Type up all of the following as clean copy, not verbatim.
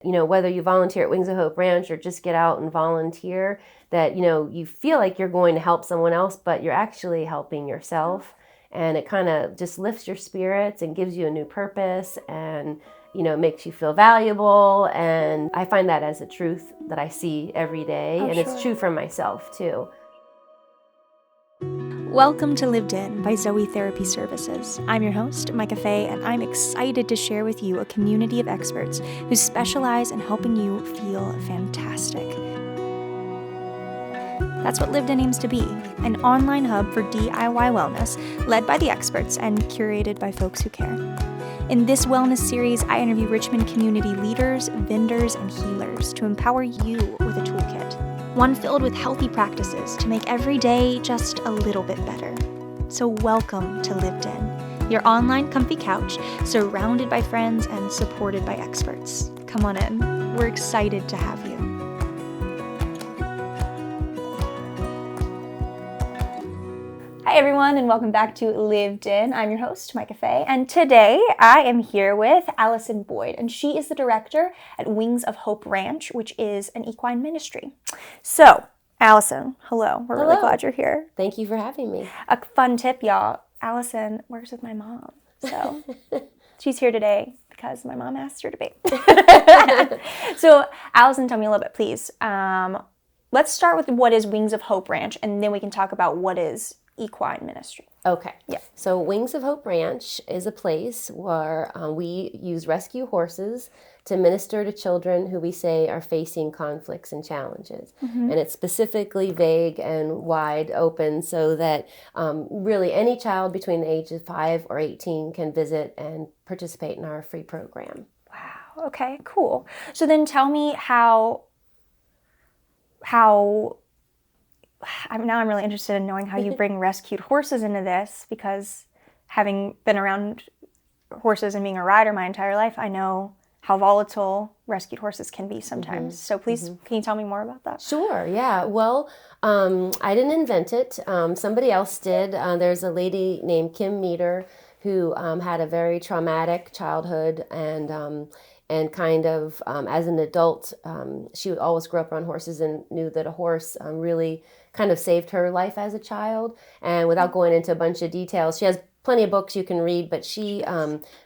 Whether you volunteer at Wings of Hope Ranch or just get out and volunteer, that, you feel like you're going to help someone else, but you're actually helping yourself. And it kind of just lifts your spirits and gives you a new purpose and, makes you feel valuable. And I find that as a truth that I see every day. And it's true for myself, too. Welcome to Lived In by Zoe Therapy Services. I'm your host, Micah Faye, and I'm excited to share with you a community of experts who specialize in helping you feel fantastic. That's what Lived In aims to be, an online hub for DIY wellness led by the experts and curated by folks who care. In this wellness series, I interview Richmond community leaders, vendors, and healers to empower you with a toolkit. One filled with healthy practices to make every day just a little bit better. So welcome to Lived In, your online comfy couch, surrounded by friends and supported by experts. Come on in. We're excited to have you. Hi everyone, and welcome back to Lived In. I'm your host, Micah Faye, and today I am here with Alison Boyd, and she is the director at Wings of Hope Ranch, which is an equine ministry. So, Allison, hello. We're really glad you're here. Thank you for having me. A fun tip, y'all. Allison works with my mom, so she's here today because my mom asked her to be. So, Allison, tell me a little bit, please. Let's start with what is Wings of Hope Ranch, and then we can talk about what is equine ministry. Okay. Yeah. So Wings of Hope Ranch is a place where we use rescue horses to minister to children who we say are facing conflicts and challenges. Mm-hmm. And it's specifically vague and wide open so that really any child between the ages of 5 or 18 can visit and participate in our free program. Wow. Okay, cool. So then tell me how I'm really interested in knowing how you bring rescued horses into this, because having been around horses and being a rider my entire life, I know how volatile rescued horses can be sometimes. Mm-hmm. So please, Can you tell me more about that? Sure, yeah. Well, I didn't invent it. Somebody else did. There's a lady named Kim Meter who had a very traumatic childhood and kind of, as an adult, she always grew up on horses and knew that a horse really kind of saved her life as a child. And without going into a bunch of details, she has plenty of books you can read, but she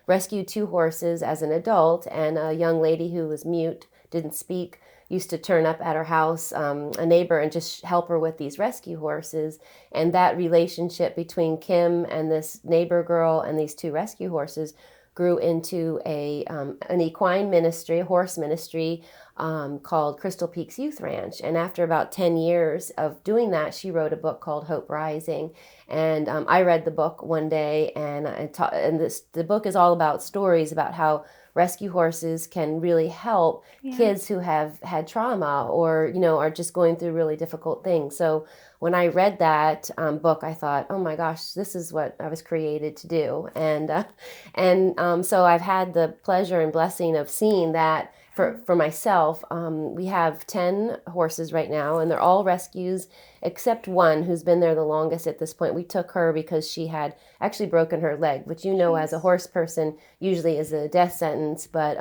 rescued 2 horses as an adult, and a young lady who was mute, didn't speak, used to turn up at her house, a neighbor, and just help her with these rescue horses. And that relationship between Kim and this neighbor girl and these 2 rescue horses grew into an equine ministry, a horse ministry called Crystal Peaks Youth Ranch. And after about 10 years of doing that, she wrote a book called Hope Rising. And I read the book one day, and the book is all about stories about how rescue horses can really help kids who have had trauma or, are just going through really difficult things. So when I read that book, I thought, oh my gosh, this is what I was created to do. And so I've had the pleasure and blessing of seeing that for myself. We have 10 horses right now, and they're all rescues except one who's been there the longest at this point. We took her because she had actually broken her leg, which as a horse person usually is a death sentence, but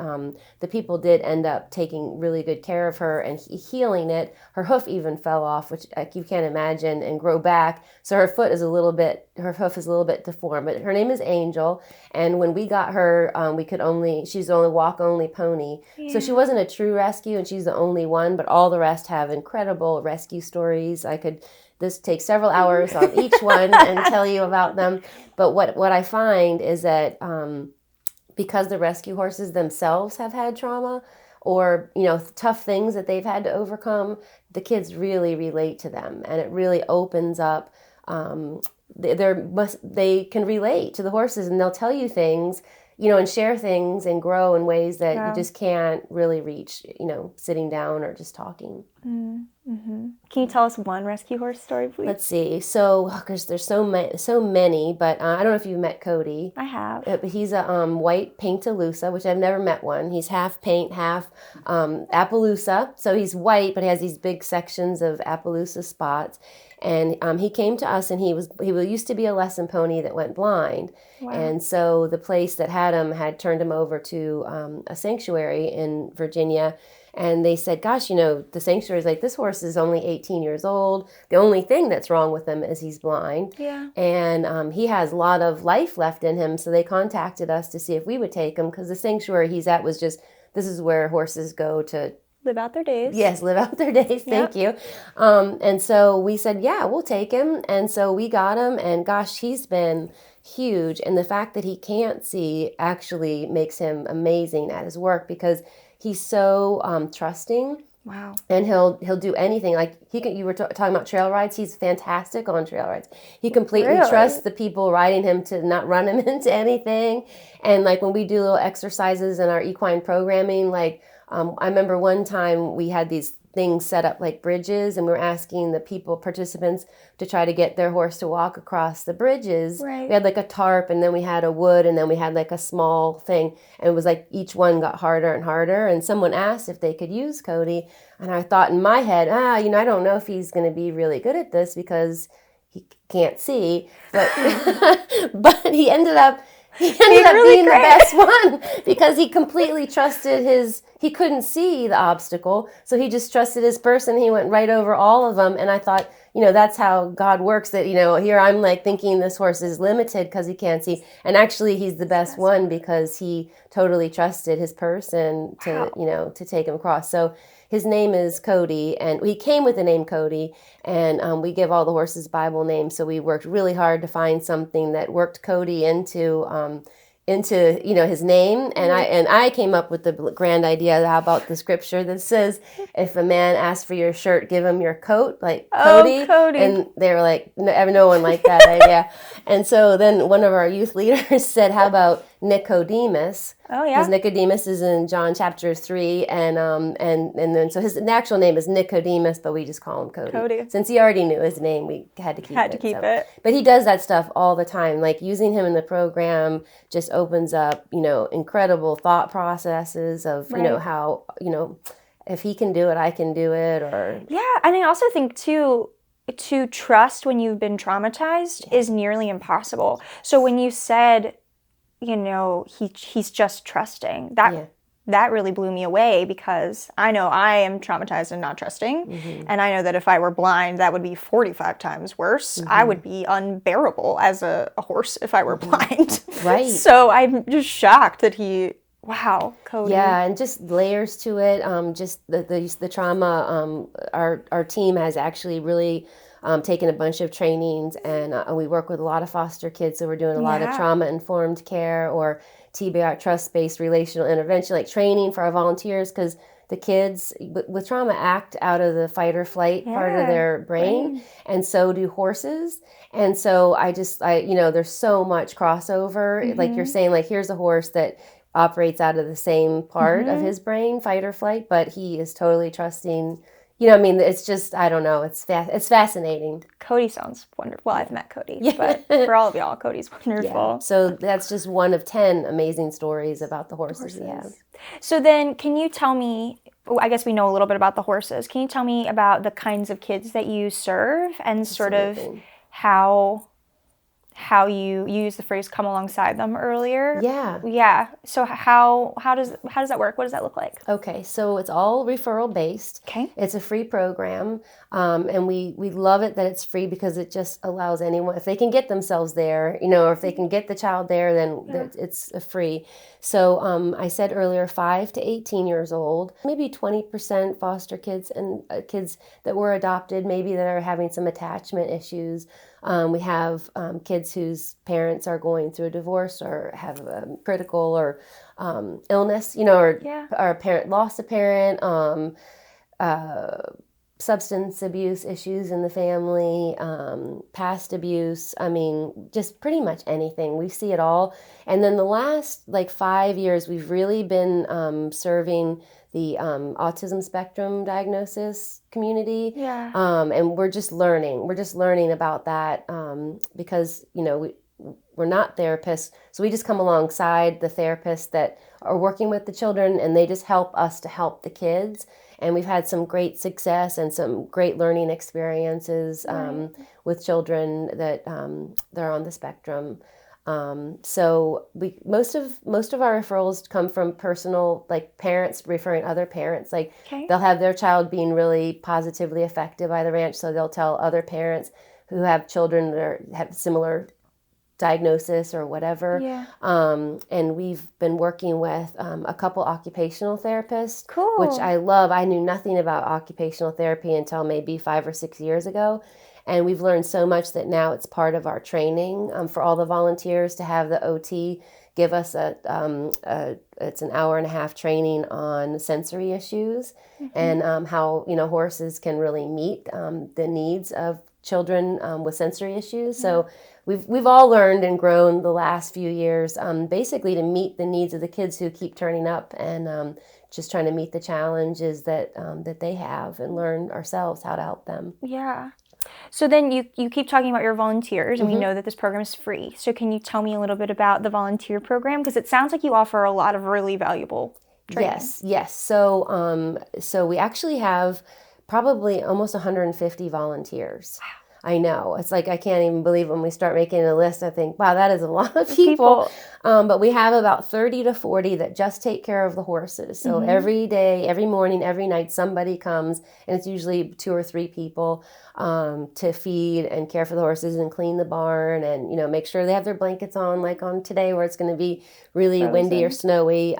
the people did end up taking really good care of her and healing it. Her hoof even fell off, which you can't imagine, and grow back. So her hoof is a little bit deformed, but her name is Angel. And when we got her, she's only walk-only pony. Yeah. So she wasn't a true rescue, and she's the only one, but all the rest have incredible rescue stories. This takes several hours on each one and tell you about them. But what I find is that because the rescue horses themselves have had trauma or, tough things that they've had to overcome, the kids really relate to them. And it really opens up, they can relate to the horses, and they'll tell you things, and share things and grow in ways that you just can't really reach, sitting down or just talking. Mm-hmm. Can you tell us one rescue horse story, please? Let's see. So, because there's so many, but I don't know if you've met Cody. I have. But he's a white Paintalusa, which I've never met one. He's half paint, half Appaloosa. So he's white, but he has these big sections of Appaloosa spots. And he came to us, and he used to be a lesson pony that went blind. Wow. And so the place that had him had turned him over to a sanctuary in Virginia. And they said, gosh, the sanctuary is like, this horse is only 18 years old. The only thing that's wrong with him is he's blind. Yeah. And he has a lot of life left in him. So they contacted us to see if we would take him, because the sanctuary he's at was just, this is where horses go to live out their days. Yes, live out their days. Thank you. And so we said, yeah, we'll take him. And so we got him, and gosh, he's been huge. And the fact that he can't see actually makes him amazing at his work, because he's so trusting. Wow. And he'll do anything. Like you were talking about trail rides. He's fantastic on trail rides. He completely trusts the people riding him to not run him into anything. And like when we do little exercises in our equine programming, like I remember one time we had these things set up like bridges, and we were asking the participants to try to get their horse to walk across the bridges. Right. We had like a tarp, and then we had a wood, and then we had like a small thing, and it was like each one got harder and harder. And someone asked if they could use Cody, and I thought in my head, I don't know if he's going to be really good at this because he can't see, but but he ended up really being great. the best one, because he completely trusted he couldn't see the obstacle, so he just trusted his person. He went right over all of them. And I thought, that's how God works, that, here I'm like thinking this horse is limited because he can't see. And actually he's the best one because he totally trusted his person to, to take him across. So his name is Cody, and he came with the name Cody, and we give all the horses Bible names. So we worked really hard to find something that worked Cody into his name. And I came up with the grand idea. How about the scripture that says, if a man asks for your shirt, give him your coat, like Cody. Oh, Cody. And they were like, no one liked that idea. And so then one of our youth leaders said, how about Nicodemus? Oh, yeah. Because Nicodemus is in John chapter 3, and then so his actual name is Nicodemus, but we just call him Cody. Since he already knew his name, we had to keep it. But he does that stuff all the time. Like using him in the program just opens up, incredible thought processes of, how, if he can do it, I can do it. Or and I also think too, to trust when you've been traumatized is nearly impossible. So when you said, he's just trusting, that really blew me away, because I know I am traumatized and not trusting. Mm-hmm. And I know that if I were blind, that would be 45 times worse. Mm-hmm. I would be unbearable as a horse if I were blind. Right. So I'm just shocked that wow, Cody. Yeah, and just layers to it. Just the trauma. Our team has actually really taken a bunch of trainings, and we work with a lot of foster kids. So we're doing a lot of trauma-informed care, or TBR, trust-based relational intervention, like training for our volunteers, because the kids with trauma act out of the fight or flight part of their brain, and so do horses. And so there's so much crossover. Mm-hmm. Like you're saying, like here's a horse that operates out of the same part of his brain, fight or flight, but he is totally trusting. It's just, I don't know, it's fascinating. Cody sounds wonderful. Well, I've met Cody, but for all of y'all, Cody's wonderful. Yeah. So that's just one of 10 amazing stories about the horses we have. So then, can you tell me, I guess we know a little bit about the horses. Can you tell me about the kinds of kids that you serve, and sort of how you use the phrase "come alongside them" earlier? Yeah. So how does that work? What does that look like? Okay, so it's all referral based. Okay. It's a free program, and we love it that it's free, because it just allows anyone, if they can get themselves there, or if they can get the child there, then it's free. So I said earlier, 5 to 18 years old, maybe 20% foster kids, and kids that were adopted, maybe that are having some attachment issues. We have kids whose parents are going through a divorce, or have a critical or illness, or a parent lost a parent, substance abuse issues in the family, past abuse. Just pretty much anything. We see it all. And then the last 5 years, we've really been serving the autism spectrum diagnosis community. Yeah. And we're just learning about that, because, we're not therapists. So we just come alongside the therapists that are working with the children, and they just help us to help the kids. And we've had some great success and some great learning experiences with children that they're on the spectrum. So most of our referrals come from personal, like parents referring other parents. Like they'll have their child being really positively affected by the ranch, so they'll tell other parents who have children that have similar diagnosis or whatever. And we've been working with a couple occupational therapists, which I love. I knew nothing about occupational therapy until maybe 5 or 6 years ago. And we've learned so much that now it's part of our training for all the volunteers to have the OT give us it's an hour and a half training on sensory issues and how, horses can really meet the needs of children with sensory issues. So we've all learned and grown the last few years, basically to meet the needs of the kids who keep turning up, and just trying to meet the challenges that they have and learn ourselves how to help them. Yeah. So then you keep talking about your volunteers, and we know that this program is free. So can you tell me a little bit about the volunteer program? Because it sounds like you offer a lot of really valuable training. Yes. So we actually have probably almost 150 volunteers. Wow. I know. It's like I can't even believe when we start making a list, I think, wow, that is a lot of people. But we have about 30 to 40 that just take care of the horses. So every day, every morning, every night, somebody comes, and it's usually 2 or 3 people to feed and care for the horses and clean the barn and, make sure they have their blankets on, like on today where it's going to be really windy or snowy.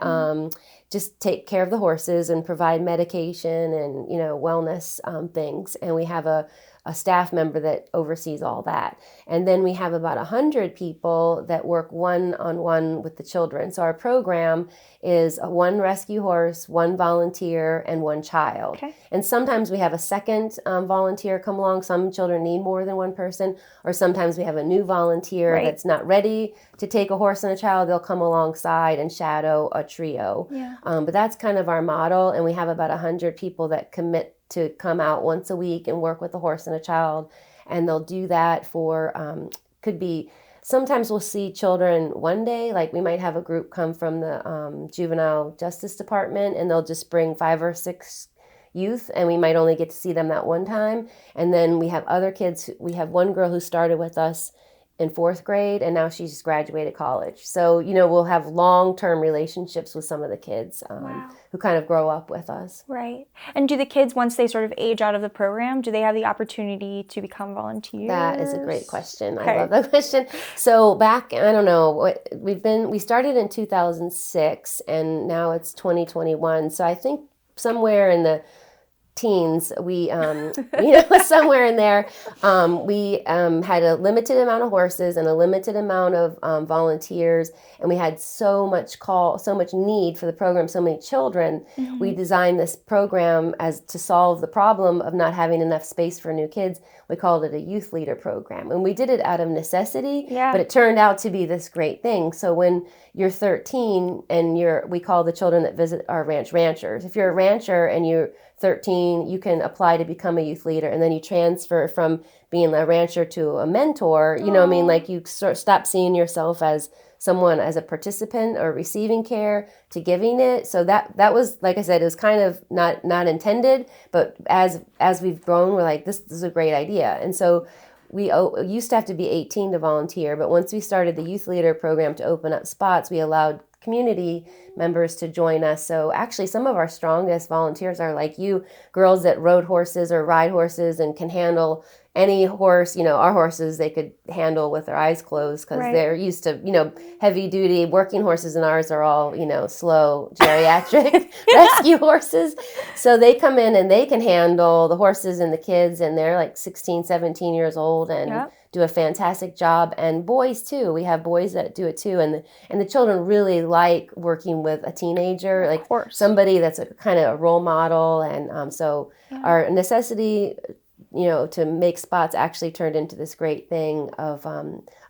Just take care of the horses and provide medication and, wellness things. And we have a staff member that oversees all that. And then we have about 100 people that work one-on-one with the children. So our program is 1 rescue horse, 1 volunteer, and 1 child. And sometimes we have a second volunteer come along. Some children need more than 1 person, or sometimes we have a new volunteer that's not ready to take a horse and a child. They'll come alongside and shadow a trio. But that's kind of our model, and we have about 100 people that commit to come out once a week and work with a horse and a child. And they'll do that for, could be, sometimes we'll see children one day, like we might have a group come from the Juvenile Justice Department, and they'll just bring 5 or 6 youth, and we might only get to see them that one time. And then we have other kids. We have one girl who started with us in 4th grade, and now she's just graduated college. So, we'll have long-term relationships with some of the kids who kind of grow up with us. Right. And do the kids, once they sort of age out of the program, do they have the opportunity to become volunteers? That is a great question. I love that question. So back, I don't know, we started in 2006, and now it's 2021. So I think somewhere in the teens, we, somewhere in there, we had a limited amount of horses and a limited amount of volunteers, and we had so much need for the program, so many children. We designed this program as to solve the problem of not having enough space for new kids. We called it a youth leader program, and we did it out of necessity, but it turned out to be this great thing. So when you're 13 and we call the children that visit our ranch ranchers. If you're a rancher and you're 13, you can apply to become a youth leader, and then you transfer from being a rancher to a mentor. Like you sort of stop seeing yourself as someone, as a participant or receiving care, to giving it. So that was, like I said, it was kind of not intended, but as we've grown, we're like, this is a great idea. And so we used to have to be 18 to volunteer, but once we started the youth leader program to open up spots, we allowed community members to join us. So actually some of our strongest volunteers are like you, girls that rode horses or ride horses and can handle any horse. Our horses, they could handle with their eyes closed because they're used to, heavy duty working horses, and ours are all, slow geriatric rescue horses. So they come in and they can handle the horses and the kids, and they're like 16, 17 years old and do a fantastic job. And boys too. We have boys that do it too. And the children really like working with a teenager, like somebody that's a kind of a role model. And our necessity, to make spots actually turned into this great thing of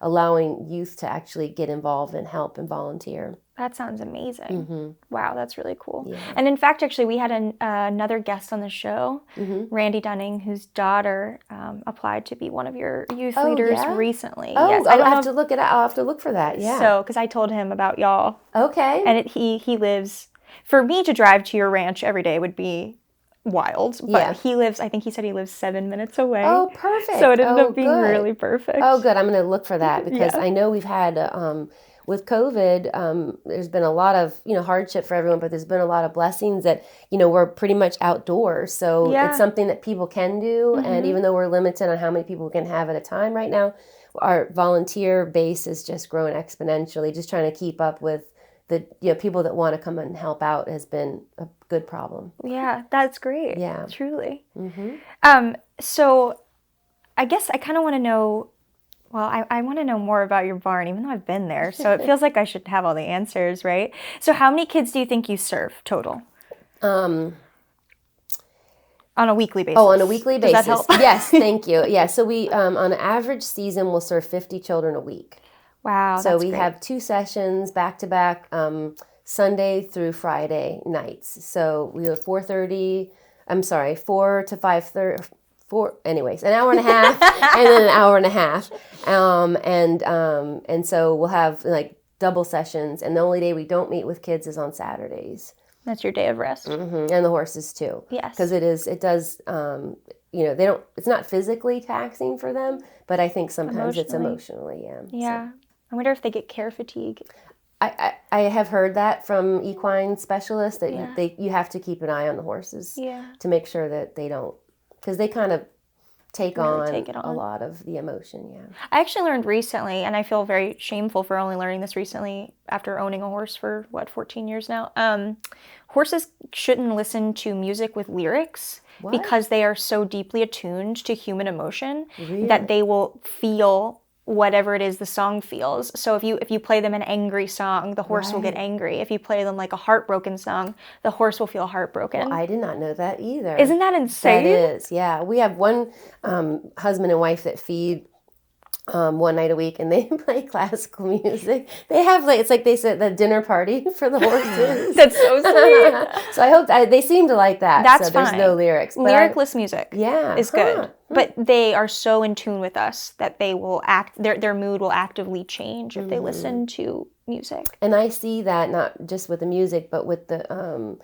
allowing youth to actually get involved and help and volunteer. That sounds amazing. Wow, that's really cool. Yeah. And in fact, actually, we had another guest on the show, Randy Dunning, whose daughter applied to be one of your youth leaders recently. Oh, yes, I'll have to look it up. I'll have to look for that. Yeah. So, because I told him about y'all. Okay. And he lives, for me to drive to your ranch every day would be wild. But he lives, I think he said he lives 7 minutes away. Oh, perfect. So it ended up being really perfect. Oh, good. I'm going to look for that because I know we've had, with COVID, there's been a lot of, hardship for everyone, but there's been a lot of blessings that, we're pretty much outdoors. So it's something that people can do. And even though we're limited on how many people we can have at a time right now, our volunteer base is just growing exponentially. Just trying to keep up with the people that want to come and help out has been a good problem. Yeah, that's great. Yeah. Truly. So I guess I kind of want to know, well, I want to know more about your barn, even though I've been there. So it feels like I should have all the answers, right? So how many kids do you think you serve total? On a weekly basis. Oh, on a weekly basis. Does that help? Yes, thank you. Yeah, so we, on an average season, we'll serve 50 children a week. Wow, so that's we great. have 2 sessions back-to-back, Sunday through Friday nights. So we have 4 to 5:30, anyways, an hour and a half and then an hour and a half. And so we'll have like double sessions, and the only day we don't meet with kids is on Saturdays. That's your day of rest. And the horses too. Yes. Because it's not physically taxing for them, but I think sometimes it's emotionally, Yeah. So. I wonder if they get care fatigue. I have heard that from equine specialists that you have to keep an eye on the horses to make sure that they don't, because they kind of take on a lot of the emotion. I actually learned recently, and I feel very shameful for only learning this recently after owning a horse for 14 years now. Horses shouldn't listen to music with lyrics because they are so deeply attuned to human emotion that they will feel whatever it is the song feels. So if you play them an angry song, the horse will get angry. If you play them like a heartbroken song, the horse will feel heartbroken. Well, I did not know that either. Isn't that insane? That is, yeah. We have one husband and wife that feed one night a week, and they play classical music. They have it's like they said the dinner party for the horses. That's so sweet. So I hope they seem to like that. That's so there's fine. No lyrics. Lyricless music is good. But they are so in tune with us that they will their mood will actively change if they listen to music. And I see that not just with the music, but with the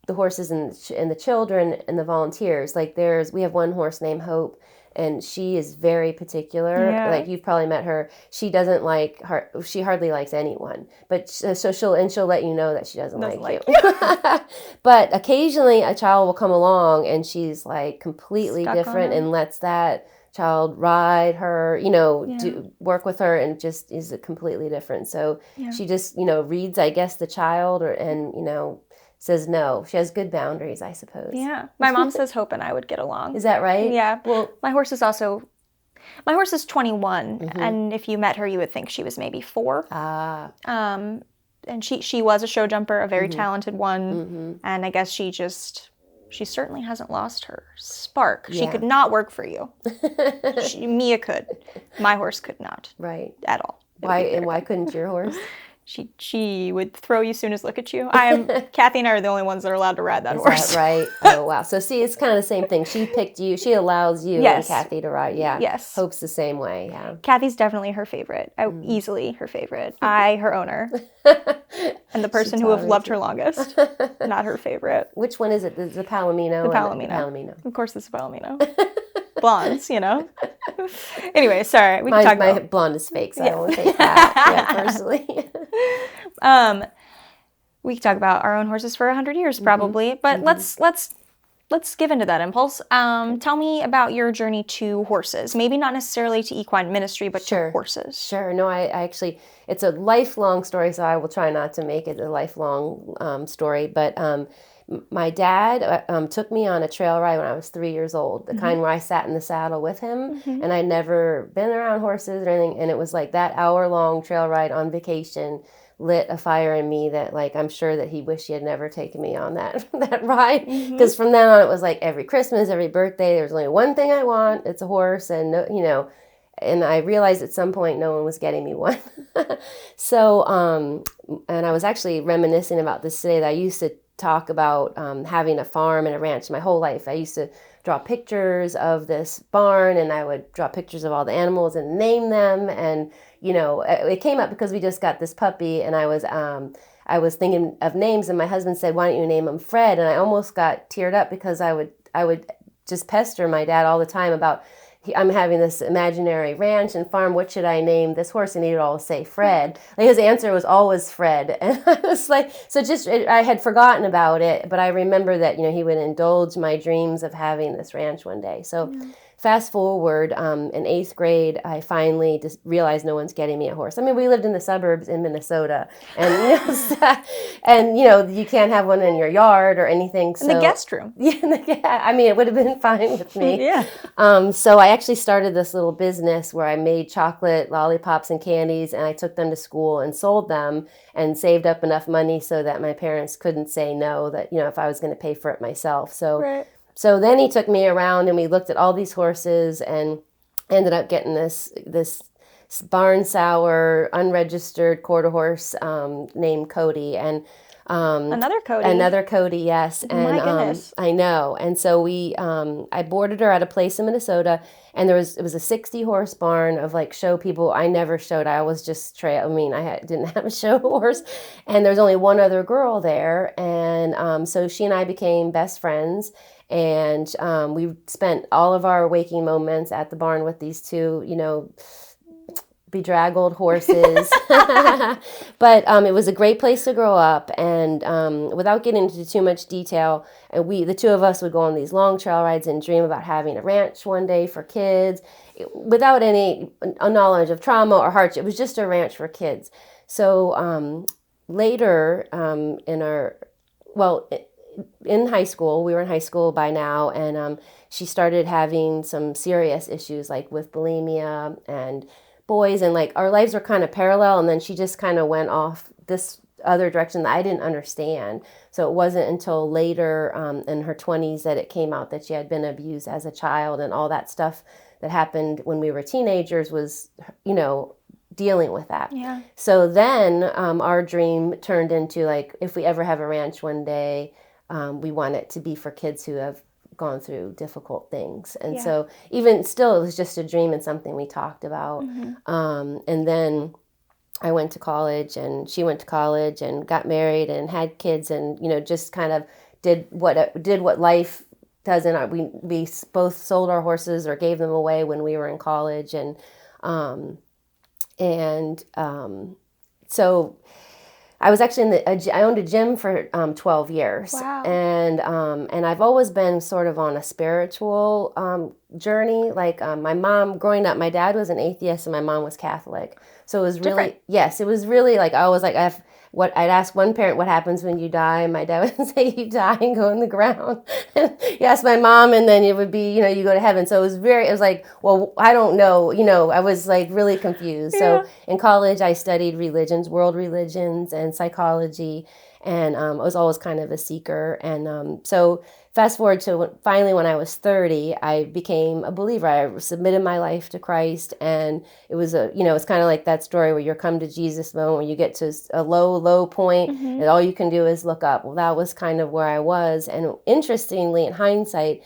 horses and the children and the volunteers. Like we have one horse named Hope, and she is very particular. Yeah. Like you've probably met her. She doesn't like her. She hardly likes anyone. But so she'll let you know that she doesn't like you. But occasionally a child will come along and she's like completely different and lets that child ride her, work with her, and just is completely different. So she just reads, I guess, the child and says no. She has good boundaries, I suppose. Yeah. My mom says Hope and I would get along. Is that right? Yeah. Well, my horse is 21, and if you met her, you would think she was maybe 4. And she was a show jumper, a very talented one, and I guess she certainly hasn't lost her spark. Yeah. She could not work for you. Mia could. My horse could not. Right. At all. Why couldn't your horse? She would throw you soon as look at you. Kathy and I are the only ones that are allowed to ride that horse. Is that right? Oh, wow. So see, it's kind of the same thing. She picked you. She allows you and Kathy to ride. Yeah. Yes. Hope's the same way. Yeah. Kathy's definitely her favorite. Easily her favorite. Her owner. And the person who have loved her longest. Not her favorite. Which one is it? The Palomino? The Palomino. Of course it's the Palomino. Blondes, Anyway, sorry. We can talk about... My blonde is fake, so I don't want to take that personally. We can talk about our own horses for 100 years, probably. But let's give into that impulse. Tell me about your journey to horses. Maybe not necessarily to equine ministry, but to horses. Sure. No, I actually, it's a lifelong story, so I will try not to make it a lifelong story. But my dad took me on a trail ride when I was 3 years old, the kind where I sat in the saddle with him, and I'd never been around horses or anything, and it was like that hour-long trail ride on vacation lit a fire in me that, like, I'm sure that he wished he had never taken me on that ride, because from then on it was like every Christmas, every birthday, there's only one thing I want, it's a horse, and and I realized at some point no one was getting me one. So, and I was actually reminiscing about this today, that I used to talk about having a farm and a ranch my whole life. I used to draw pictures of this barn, and I would draw pictures of all the animals and name them. And, it came up because we just got this puppy, and I was thinking of names, and my husband said, "Why don't you name him Fred?" And I almost got teared up because I would just pester my dad all the time about, I'm having this imaginary ranch and farm. What should I name this horse? And he would always say Fred. Like, his answer was always Fred. And I was like, I had forgotten about it, but I remember that, he would indulge my dreams of having this ranch one day. So fast forward, in 8th grade, I finally just realized no one's getting me a horse. I mean, we lived in the suburbs in Minnesota, and you can't have one in your yard or anything. So, in the guest room. Yeah, I mean, it would have been fine with me. Yeah. So I actually started this little business where I made chocolate lollipops and candies, and I took them to school and sold them, and saved up enough money so that my parents couldn't say no, that if I was going to pay for it myself. So. Right. So then he took me around, and we looked at all these horses, and ended up getting this barn sour, unregistered quarter horse named Cody. And another Cody. Another Cody, yes. And my goodness. I know. And so I boarded her at a place in Minnesota, and it was a 60 horse barn of like show people. I never showed. I was just didn't have a show horse, and there was only one other girl there. And so she and I became best friends. And we spent all of our waking moments at the barn with these two, bedraggled horses. But it was a great place to grow up. And without getting into too much detail, the two of us would go on these long trail rides and dream about having a ranch one day for kids, without any knowledge of trauma or hardship. It was just a ranch for kids. So later in high school, we were in high school by now, and she started having some serious issues, like with bulimia and boys, and like our lives were kind of parallel, and then she just kind of went off this other direction that I didn't understand. So it wasn't until later in her 20s that it came out that she had been abused as a child, and all that stuff that happened when we were teenagers was, dealing with that. Yeah. So then our dream turned into, like, if we ever have a ranch one day, we want it to be for kids who have gone through difficult things. And so even still, it was just a dream and something we talked about. Mm-hmm. And then I went to college, and she went to college and got married and had kids, and, just kind of did what life does. And we both sold our horses or gave them away when we were in college. So I was actually I owned a gym for 12 years. Wow. And I've always been sort of on a spiritual journey. Like my mom, growing up, my dad was an atheist and my mom was Catholic. So it was really, different. Yes, it was really like, I was like, I'd ask one parent, what happens when you die? And my dad would say, you die and go in the ground. You ask my mom, and then it would be, you go to heaven. So it was like, well, I don't know, I was like really confused. Yeah. So in college, I studied religions, world religions and psychology. And I was always kind of a seeker. And so fast forward to finally when I was 30, I became a believer. I submitted my life to Christ. And it was it's kind of like that story where you come to Jesus moment, when you get to a low, low point, mm-hmm. and all you can do is look up. Well, that was kind of where I was. And interestingly, in hindsight,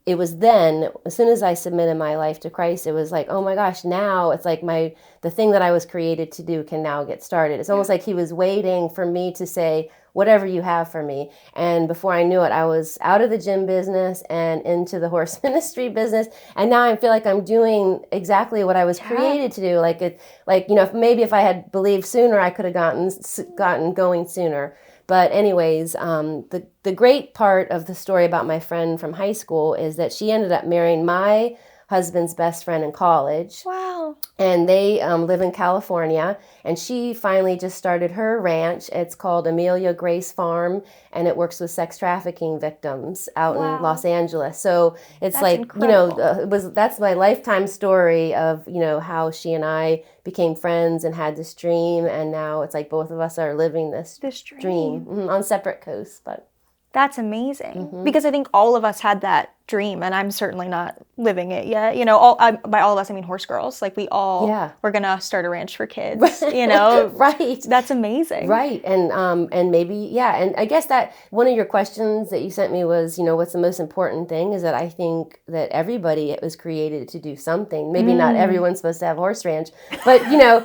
it was then, as soon as I submitted my life to Christ, it was like, oh my gosh, now it's like the thing that I was created to do can now get started. It's almost like he was waiting for me to say, whatever you have for me. And before I knew it, I was out of the gym business and into the horse ministry business. And now I feel like I'm doing exactly what I was created to do. If I had believed sooner, I could have gotten going sooner. But anyways, the great part of the story about my friend from high school is that she ended up marrying my husband's best friend in college. Wow. And they live in California. And she finally just started her ranch. It's called Amelia Grace Farm, and it works with sex trafficking victims out in Los Angeles. So it's That's like, incredible. that's my lifetime story of, how she and I became friends and had this dream. And now it's like both of us are living this dream on separate coasts. But that's amazing. Mm-hmm. Because I think all of us had that dream, and I'm certainly not living it yet. You know, by all of us, I mean horse girls. Like we all, we're gonna start a ranch for kids. You know, right? That's amazing, right? And maybe and I guess that one of your questions that you sent me was, you know, what's the most important thing? Is that I think that everybody was created to do something. Maybe not everyone's supposed to have a horse ranch, but you know,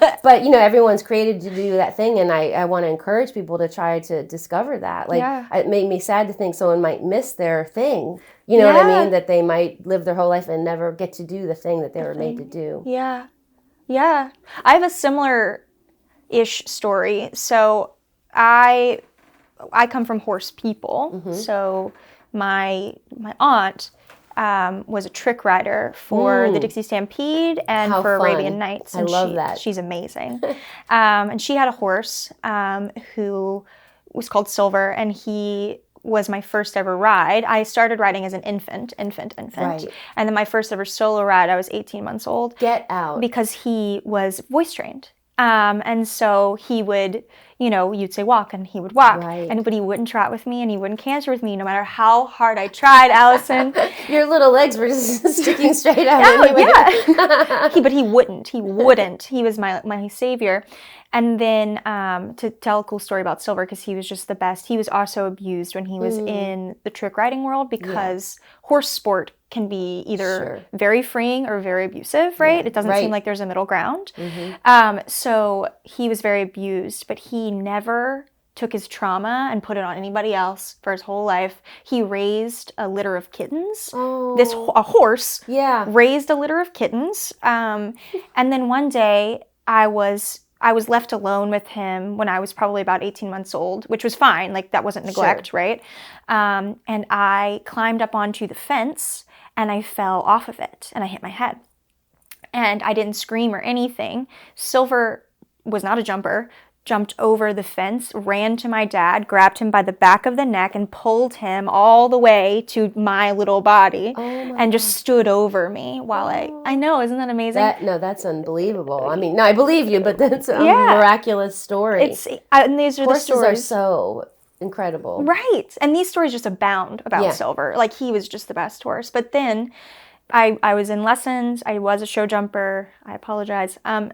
everyone's created to do that thing, and I want to encourage people to try to discover that. Like it made me sad to think someone might miss their thing. You know what I mean? That they might live their whole life and never get to do the thing that they were made to do. Yeah. Yeah. I have a similar-ish story. So I come from horse people. So my aunt was a trick rider for the Dixie Stampede and for Arabian Nights. And I love that. She's amazing. And she had a horse who was called Silver, and he was my first ever ride. I started riding as an infant. Right. And then my first ever solo ride, I was 18 months old. Get out. Because he was voice trained. And so he would, you know, you'd say walk, and he would walk. Right. But he wouldn't trot with me, and he wouldn't canter with me, no matter how hard I tried, Allison. Your little legs were just sticking straight out. Anyway. But he wouldn't. He was my savior. And then to tell a cool story about Silver, because he was just the best. He was also abused when he was in the trick riding world, because horse sport can be either very freeing or very abusive, right? It doesn't seem like there's a middle ground. So he was very abused, but he never took his trauma and put it on anybody else for his whole life. He raised a litter of kittens. A horse raised a litter of kittens. And then one day I was left alone with him when I was probably about 18 months old, which was fine. Like, that wasn't neglect, right? And I climbed up onto the fence, and I fell off of it, and I hit my head. And I didn't scream or anything. Silver was not a jumper, jumped over the fence, ran to my dad, grabbed him by the back of the neck, and pulled him all the way to my little body, and just stood over me while I know, isn't that amazing? That's unbelievable. I mean, no, I believe you, but that's a miraculous story. And these are Horses the stories. Are so incredible. Right. And these stories just abound about Silver. Like, he was just the best horse. But then I was in lessons. I was a show jumper. I apologize. I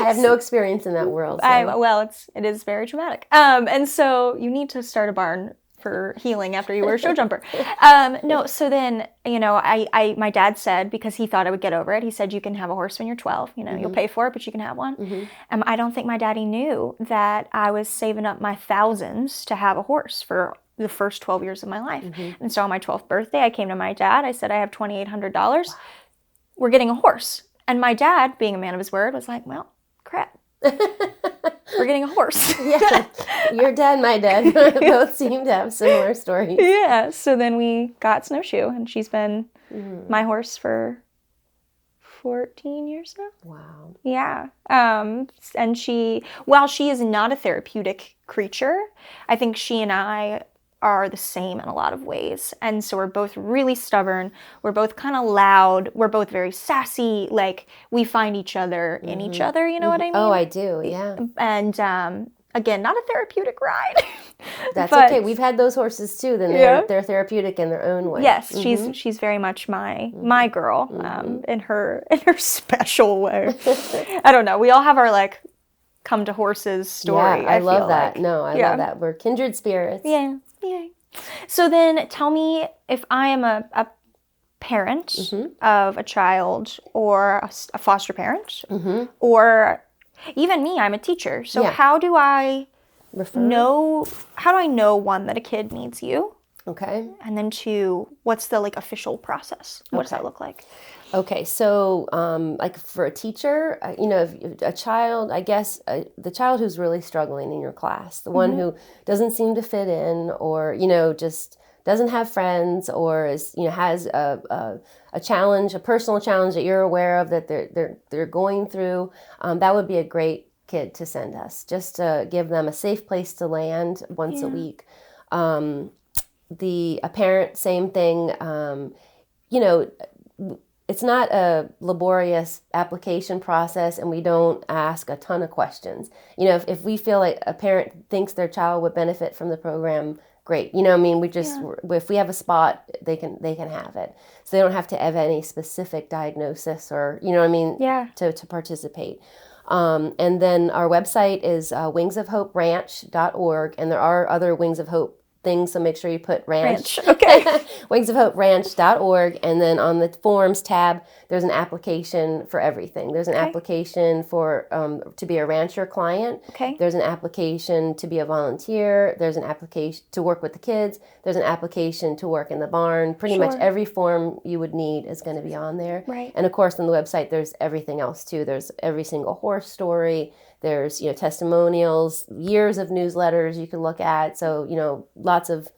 have no experience in that world. So. It is very traumatic. And so you need to start a barn for healing after you were a show jumper. So then, you know, my dad said, because he thought I would get over it, he said, you can have a horse when you're 12. You know, you'll pay for it, but you can have one. I don't think my daddy knew that I was saving up my thousands to have a horse for the first 12 years of my life. And so on my 12th birthday, I came to my dad. I said, I have $2,800. We're getting a horse. And my dad, being a man of his word, was like, well, crap. We're getting a horse. Your dad and my dad both seem to have similar stories. Yeah. So then we got Snowshoe, and she's been my horse for 14 years now. Wow. Yeah. And while she is not a therapeutic creature, I think she and I are the same in a lot of ways. And so we're both really stubborn. We're both kind of loud. We're both very sassy. Like, we find each other in each other, you know what I mean? Oh, I do, yeah. And again, not a therapeutic ride. That's okay. We've had those horses too. Then they're therapeutic in their own way. Yes, she's very much my girl, in her special way. I don't know. We all have our like come to horses story. Yeah, I love that. Like. No, I love that. We're kindred spirits. Yeah. So then tell me, if I am a parent of a child, or a foster parent, or even me, I'm a teacher. So how do I know, one, that a kid needs you? Okay. And then two, what's the like official process? What does that look like? Okay, so like for a teacher, you know, if a child, I guess the child who's really struggling in your class, the one who doesn't seem to fit in, or, you know, just doesn't have friends, or is, you know, has a challenge, a personal challenge that you're aware of that they're going through, that would be a great kid to send us, just to give them a safe place to land once a week. A parent, same thing. You know, it's not a laborious application process, and we don't ask a ton of questions. You know, if we feel like a parent thinks their child would benefit from the program, great. You know, I mean, we just, if we have a spot, they can have it. So they don't have to have any specific diagnosis or, you know what I mean, to participate. And then our website is wingsofhoperanch.org, and there are other Wings of Hope things, so make sure you put ranch. Okay. wingsofhoperanch.org, and then on the forms tab, there's an application for everything. There's an application for to be a rancher client. Okay. There's an application to be a volunteer. There's an application to work with the kids. There's an application to work in the barn. Pretty much every form you would need is going to be on there. Right. And of course, on the website, there's everything else too. There's every single horse story. There's, testimonials, years of newsletters you can look at. So, lots of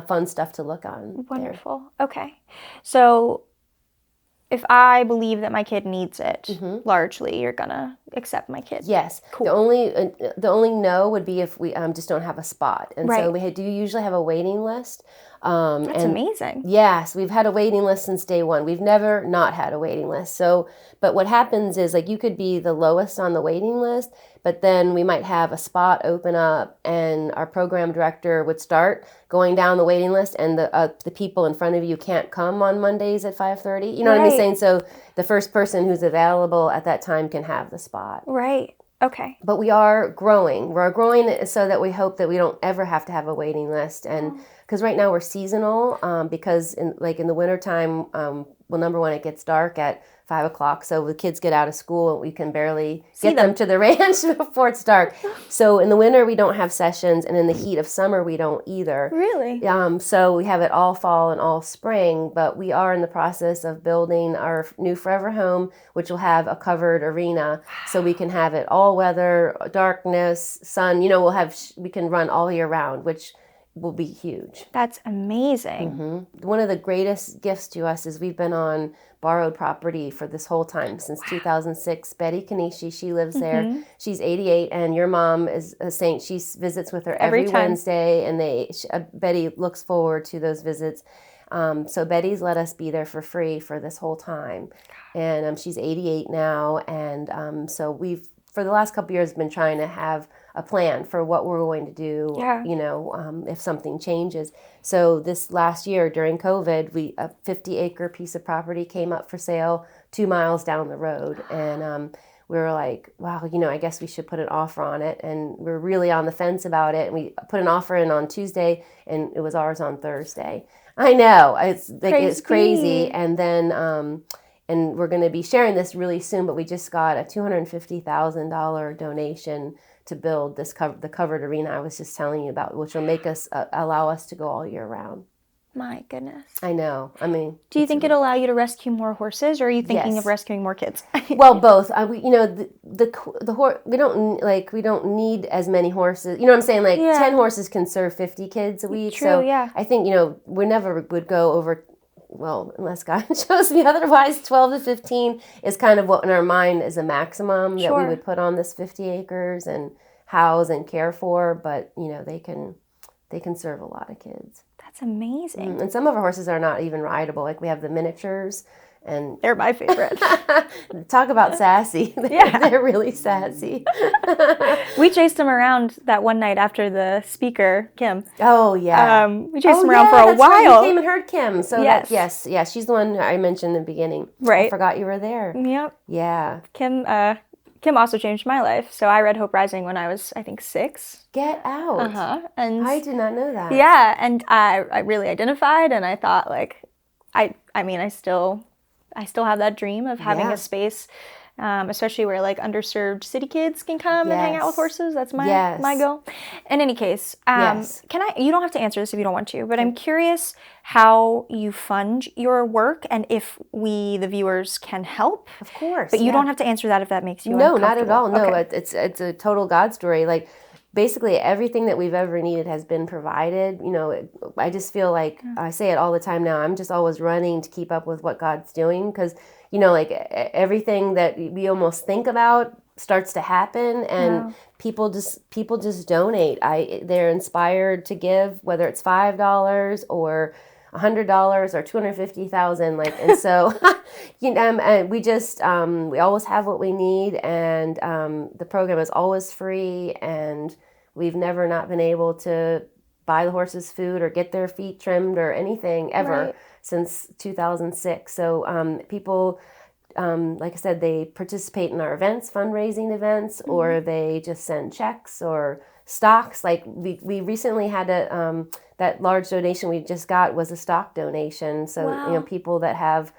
fun stuff to look on. Wonderful. There. Okay. So if I believe that my kid needs it, largely, you're going to accept my kid. Yes. Cool. The only no would be if we just don't have a spot. And so we do usually have a waiting list. That's amazing. Yes, we've had a waiting list since day one. We've never not had a waiting list. So, but what happens is you could be the lowest on the waiting list, but then we might have a spot open up and our program director would start going down the waiting list, and the people in front of you can't come on Mondays at 5:30. You know what I'm saying? So the first person who's available at that time can have the spot. Right. Okay. But we are growing. We're growing so that we hope that we don't ever have to have a waiting list. And because right now we're seasonal, because in the wintertime, number one, it gets dark at 5 o'clock. So the kids get out of school and we can barely get them to the ranch before it's dark. So in the winter, we don't have sessions. And in the heat of summer, we don't either. Really? So we have it all fall and all spring. But we are in the process of building our new forever home, which will have a covered arena. So we can have it all weather, darkness, sun. We can run all year round, which will be huge. That's amazing. Mm-hmm. One of the greatest gifts to us is we've been on borrowed property for this whole time since 2006. Betty Kanishi, she lives there. She's 88, and your mom is a saint. She visits with her every Wednesday, and Betty looks forward to those visits. So Betty's let us be there for free for this whole time, and she's 88 now, and so we've for the last couple of years been trying to have a plan for what we're going to do, if something changes. So this last year during COVID, a 50-acre piece of property came up for sale 2 miles down the road. And we were like, wow, I guess we should put an offer on it. And we're really on the fence about it. And we put an offer in on Tuesday, and it was ours on Thursday. I know, it's crazy. And then and we're going to be sharing this really soon, but we just got a $250,000 donation to build the covered arena I was just telling you about, which will make us allow us to go all year round. My goodness. I know. I mean, do you think it'll allow you to rescue more horses, or are you thinking of rescuing more kids? Well, both. We don't need as many horses. You know what I'm saying? 10 horses can serve 50 kids a week. True, so I think we never would go over. Well, unless God shows me otherwise, 12 to 15 is kind of what in our mind is a maximum that we would put on this 50 acres and house and care for. But, they can serve a lot of kids. That's amazing. And some of our horses are not even rideable. We have the miniatures. And they're my favorite. Talk about sassy. They're really sassy. We chased them around that one night after the speaker, Kim. Oh, yeah. We chased them around for a while. Right. You came and heard Kim. So yes. She's the one I mentioned in the beginning. Right. I forgot you were there. Yep. Yeah. Kim also changed my life. So I read Hope Rising when I was, I think, 6. Get out. And I did not know that. Yeah, and I really identified, and I thought, I still have that dream of having a space, especially where underserved city kids can come and hang out with horses. That's my goal. In any case, you don't have to answer this if you don't want to, but I'm curious how you fund your work and if we, the viewers, can help. Of course. But you don't have to answer that if that makes you uncomfortable. No, not at all. No, okay. It's a total God story. Basically everything that we've ever needed has been provided. I just feel like I say it all the time now. I'm just always running to keep up with what God's doing because, everything that we almost think about starts to happen, and people just donate. They're inspired to give, whether it's $5 or $100 or $250,000, and so and we just we always have what we need, and the program is always free, and we've never not been able to buy the horses food or get their feet trimmed or anything ever Right. since 2006. So people, like I said, they participate in our events, fundraising events, or they just send checks or stocks. Like we recently had that large donation we just got was a stock donation. So, Wow. people that have,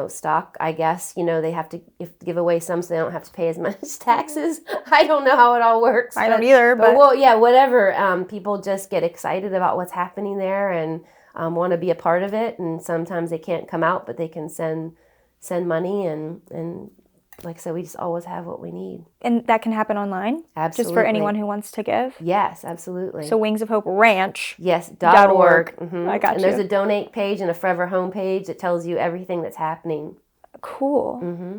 stock, I guess, they have to give away some so they don't have to pay as much taxes. I don't know how it all works. I don't either, but well, yeah, whatever. People just get excited about what's happening there and want to be a part of it. And sometimes they can't come out, but they can send money and like I said, we just always have what we need. And that can happen online? Absolutely. Just for anyone who wants to give? Yes, absolutely. So Wings of Hope Ranch. Yes, .org. Mm-hmm. I got and you. there's a donate page and a Forever Home page that tells you everything that's happening. Cool. Mm-hmm.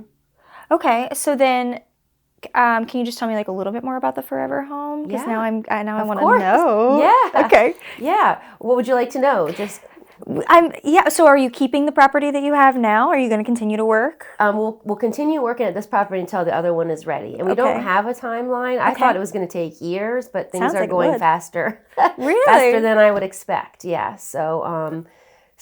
Okay, so then can you just tell me like a little bit more about the Forever Home? Because now I want to know. Yeah. Okay. Yeah. What would you like to know? Just So are you keeping the property that you have now? Are you going to continue to work? we'll continue working at this property until the other one is ready, and we don't have a timeline. I thought it was going to take years, but things Sounds are like it going would. faster. Really? Faster than I would expect. Yeah.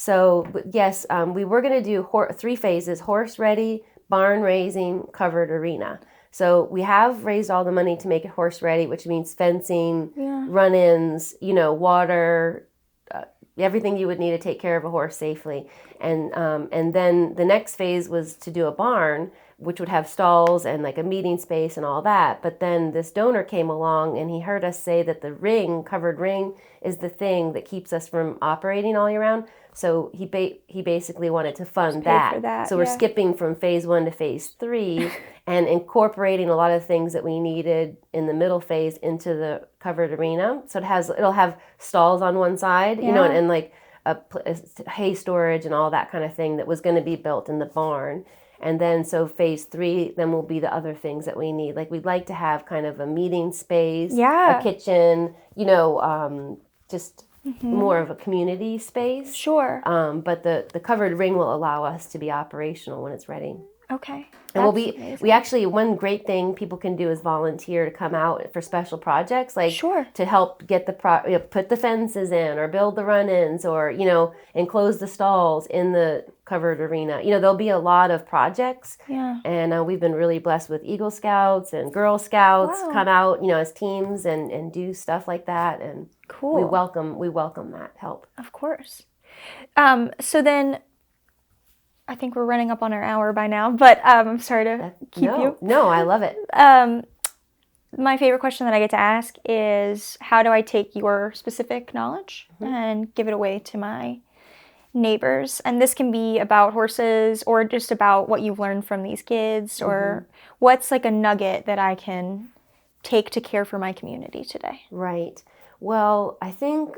But yes, we were going to do 3 phases: horse ready, barn raising, covered arena. So we have raised all the money to make it horse ready, which means fencing, run-ins, water, everything you would need to take care of a horse safely. And then the next phase was to do a barn, which would have stalls and like a meeting space and all that. But then this donor came along and he heard us say that the covered ring, is the thing that keeps us from operating all year round. So he basically wanted to fund that. For that. So we're skipping from phase 1 to phase 3 and incorporating a lot of things that we needed in the middle phase into the covered arena. So it'll have stalls on one side, and like a hay storage and all that kind of thing that was going to be built in the barn. And then so phase 3 then will be the other things that we need. Like we'd like to have kind of a meeting space, a kitchen, just more of a community space. Sure. But the covered ring will allow us to be operational when it's ready. Okay. And we actually, one great thing people can do is volunteer to come out for special projects, like to help get put the fences in or build the run-ins or, enclose the stalls in the covered arena. There'll be a lot of projects. Yeah. And we've been really blessed with Eagle Scouts and Girl Scouts come out, as teams and do stuff like that. And cool. we welcome that help. Of course. So then I think we're running up on our hour by now, but I'm sorry to keep you. No, I love it. My favorite question that I get to ask is, how do I take your specific knowledge and give it away to my neighbors? And this can be about horses or just about what you've learned from these kids, or what's like a nugget that I can take to care for my community today. Right. Well, I think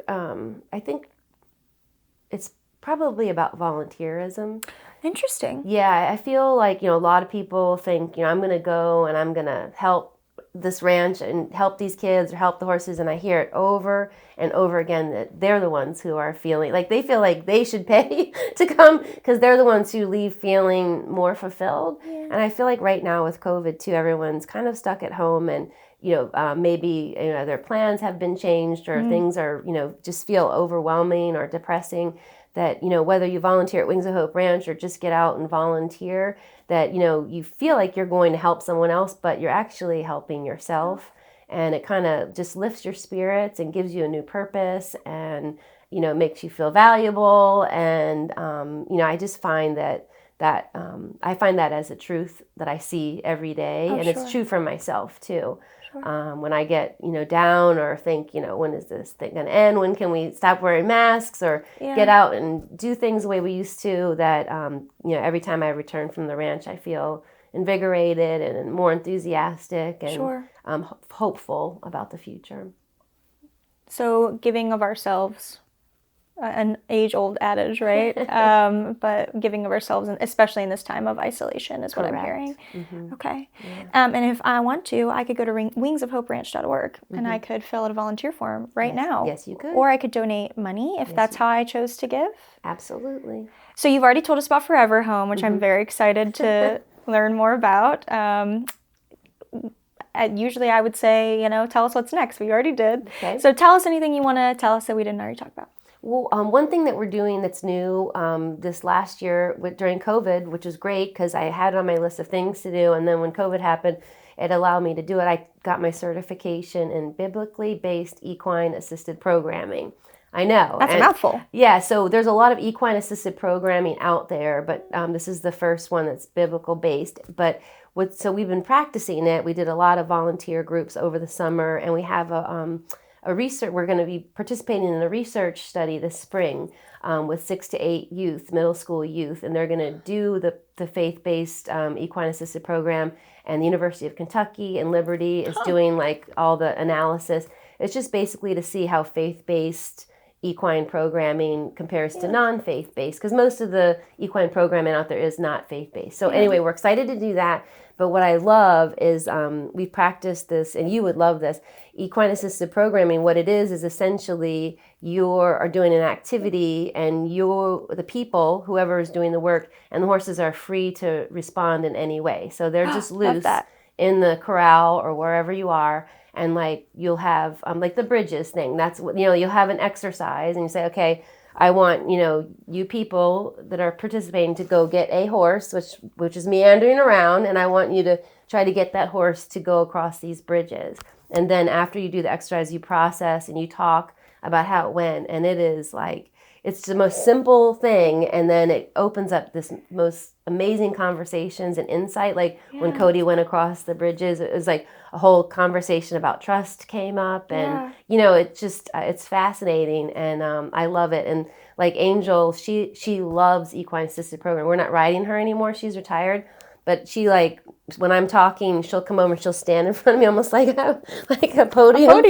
it's probably about volunteerism. Interesting. Yeah, I feel like, a lot of people think, I'm going to go and I'm going to help this ranch and help these kids or help the horses. And I hear it over and over again that they're the ones who are feeling like they feel like they should pay to come because they're the ones who leave feeling more fulfilled. Yeah. And I feel like right now with COVID too, everyone's kind of stuck at home and, maybe their plans have been changed or things are, just feel overwhelming or depressing. That, whether you volunteer at Wings of Hope Ranch or just get out and volunteer, that, you feel like you're going to help someone else, but you're actually helping yourself. And it kind of just lifts your spirits and gives you a new purpose and, makes you feel valuable. And, I just find that I find that as a truth that I see every day. And it's true for myself too. When I get, down or think, when is this thing going to end? When can we stop wearing masks or get out and do things the way we used to? That, every time I return from the ranch, I feel invigorated and more enthusiastic and hopeful about the future. So giving of ourselves, an age-old adage, right? But giving of ourselves, especially in this time of isolation, is what I'm hearing. Okay. Yeah. And if I want to, I could go to wingsofhoperanch.org and I could fill out a volunteer form now. Yes, you could. Or I could donate money if that's how I chose to give. Absolutely. So you've already told us about Forever Home, which I'm very excited to learn more about. usually I would say, tell us what's next. We already did. Okay. So tell us anything you want to tell us that we didn't already talk about. Well, one thing that we're doing that's new this last year during COVID, which was great because I had it on my list of things to do, and then when COVID happened, it allowed me to do it. I got my certification in biblically based equine assisted programming. I know. That's a mouthful. Yeah, so there's a lot of equine assisted programming out there, but this is the first one that's biblical based. So we've been practicing it. We did a lot of volunteer groups over the summer, and we have a research. We're going to be participating in a research study this spring with 6 to 8 youth, middle school youth, and they're going to do the faith-based equine assisted program. And the University of Kentucky and Liberty is doing like all the analysis. It's just basically to see how faith-based equine programming compares to non-faith-based, because most of the equine programming out there is not faith-based. So anyway, we're excited to do that. But what I love is we've practiced this, and you would love this, equine assisted programming. What it is essentially you are doing an activity, and the people, whoever is doing the work, and the horses are free to respond in any way. So they're just loose in the corral or wherever you are. And like you'll have like the bridges thing. That's what you'll have an exercise, and you say, okay, I want you people that are participating to go get a horse, which is meandering around, and I want you to try to get that horse to go across these bridges. And then after you do the exercise, you process and you talk about how it went, and it is like it's the most simple thing, and then it opens up this most amazing conversations and insight. Like when Cody went across the bridges, it was like a whole conversation about trust came up, and it's just it's fascinating, and I love it. And like Angel, she loves equine assisted program. We're not riding her anymore; she's retired. But she when I'm talking, she'll come over and she'll stand in front of me almost like a podium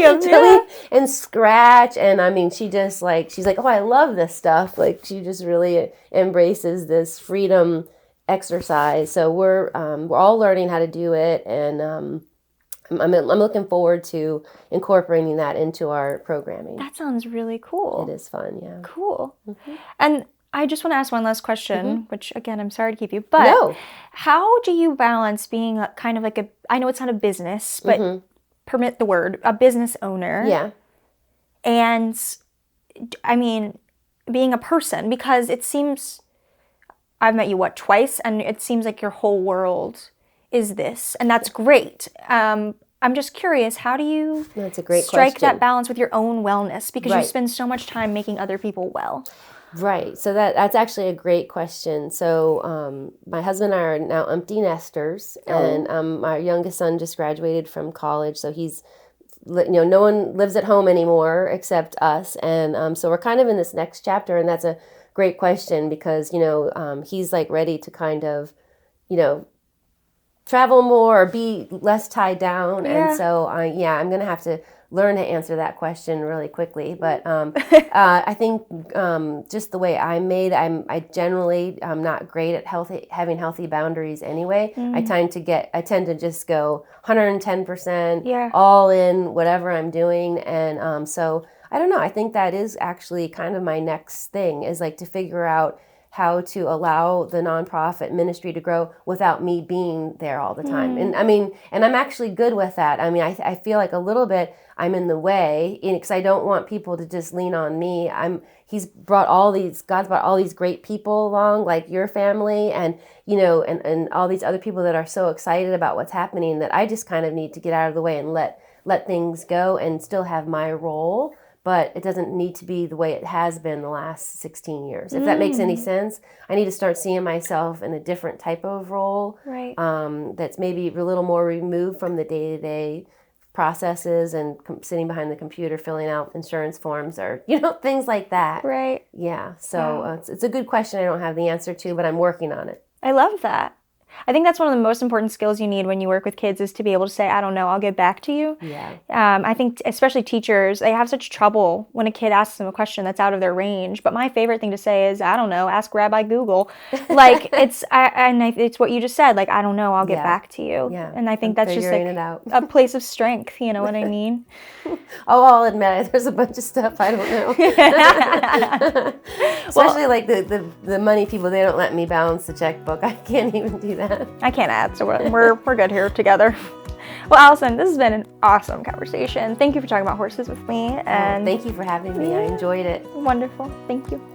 and scratch. And I mean, she's like, oh, I love this stuff. Like she just really embraces this freedom exercise. So we're all learning how to do it, and I'm looking forward to incorporating that into our programming. That sounds really cool. It is fun, yeah. Cool. Mm-hmm. And I just want to ask one last question, which again, I'm sorry to keep you, but how do you balance being kind of like I know it's not a business, but permit the word, a business owner. Yeah. And I mean, being a person, because it seems, I've met you, twice, and it seems like your whole world is this, and that's great. I'm just curious, how do you strike that balance with your own wellness? Because you spend so much time making other people well. Right. So that's actually a great question. So my husband and I are now empty nesters, and our youngest son just graduated from college. So he's, no one lives at home anymore except us. And so we're kind of in this next chapter, and that's a great question because, he's like ready to kind of, travel more or be less tied down. Yeah. And so, I'm going to have to learn to answer that question really quickly. But I think just the way I'm made, I generally am not great at having healthy boundaries anyway. I tend to just go 110% all in whatever I'm doing. And so I don't know. I think that is actually kind of my next thing, is like to figure out how to allow the nonprofit ministry to grow without me being there all the time. And I mean, and I'm actually good with that. I mean, I feel like a little bit I'm in the way because I don't want people to just lean on me. God's brought all these great people along, like your family and all these other people that are so excited about what's happening, that I just kind of need to get out of the way and let things go and still have my role. But it doesn't need to be the way it has been the last 16 years. If that makes any sense, I need to start seeing myself in a different type of role, right? That's maybe a little more removed from the day-to-day processes and sitting behind the computer filling out insurance forms or, things like that. Right. Yeah. So it's a good question I don't have the answer to, but I'm working on it. I love that. I think that's one of the most important skills you need when you work with kids, is to be able to say, I don't know, I'll get back to you. Yeah. I think especially teachers, they have such trouble when a kid asks them a question that's out of their range. But my favorite thing to say is, I don't know, ask Rabbi Google. Like it's what you just said. Like, I don't know, I'll get back to you. Yeah. And I think that's just like a place of strength. You know what I mean? Oh, I'll admit it. There's a bunch of stuff I don't know. Especially like the money people, they don't let me balance the checkbook. I can't even do that. I can't add, so we're good here together. Well, Allison, this has been an awesome conversation. Thank you for talking about horses with me. And thank you for having me. I enjoyed it. Wonderful. Thank you.